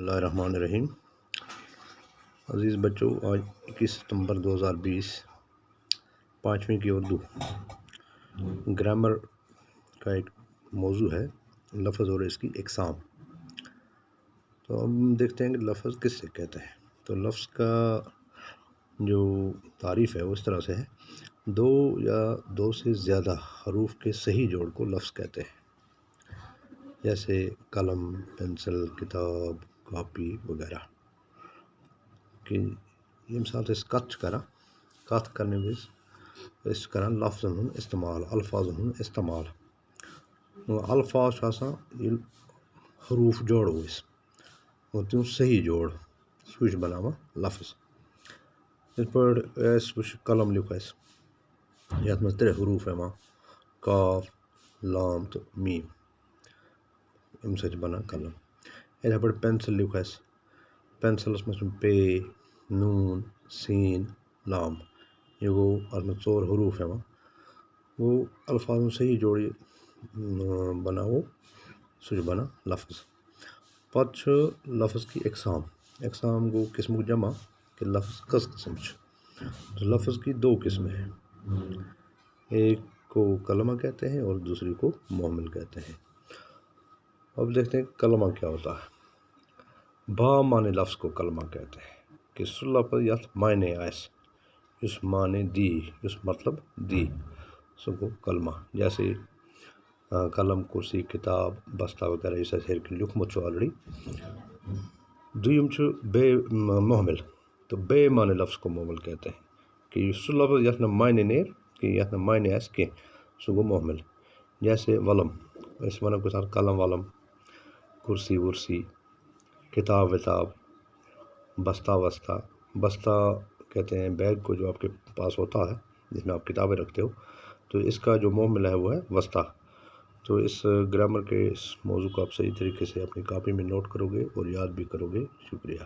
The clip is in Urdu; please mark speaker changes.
Speaker 1: اللہ الرحمن الرحیم۔ عزیز بچوں، آج 21 ستمبر 2020 5ویں کی اردو گرامر کا ایک موضوع ہے، لفظ اور اس کی اقسام۔ تو ہم دیکھتے ہیں کہ لفظ کس سے کہتے ہیں۔ تو لفظ کا جو تعریف ہے وہ اس طرح سے ہے: دو یا دو سے زیادہ حروف کے صحیح جوڑ کو لفظ کہتے ہیں، جیسے قلم، پینسل، کتاب، کاپی وغیرہ کہ یہ مثال سے کت کرنے میں اس کرا لفظ استعمال الفاظ استعمال الفاظ یہ حروف جوڑ ہوتی صحیح جوڑ سوچ بناوا لفظ اس پر قلم لکھو یت میں 3 حروف ہے وہاں کاف لام تو میم ام سچ بنا قلم اتھے پہ پینسل لکھو پینسلس میں پے نون سین لام یہ گو ات میں 4 حروف ہے وہاں وہ الفاظ صحیح جوڑی بناو سچ بنا لفظ پتہ لفظ کی اقسام گو قسم جمع کہ لفظ کس قسم تو لفظ کی 2 قسمیں ہیں، ایک کو کلمہ کہتے ہیں اور دوسری کو محمل کہتے ہیں۔ اب دیکھتے ہیں کلمہ کیا ہوتا ہے۔ با معنی لفظ کو کلمہ کہتے ہیں کہ سو لفظ یت معنی اس معنی دی اس مطلب دی سو کو کلمہ، جیسے قلم، کرسی، کتاب، بستہ وغیرہ اس ہر لکھمت آلریڈی۔ دویم بے محمل، تو بے معنی لفظ کو محمل کہتے ہیں کہ سو لفظ یت معنی نیر کہ یت معنی کی سو گو محمل، جیسے ولم اس ونو کے ساتھ قلم ولم، کرسی ورسی، کتاب وتاب، بستہ وستہ۔ بستہ کہتے ہیں بیگ کو جو آپ کے پاس ہوتا ہے جس میں آپ کتابیں رکھتے ہو، تو اس کا جو محمل ہے وہ ہے وسطہ۔ تو اس گرامر کے اس موضوع کو آپ صحیح طریقے سے اپنی کاپی میں نوٹ کرو گے اور یاد بھی کرو گے۔ شکریہ۔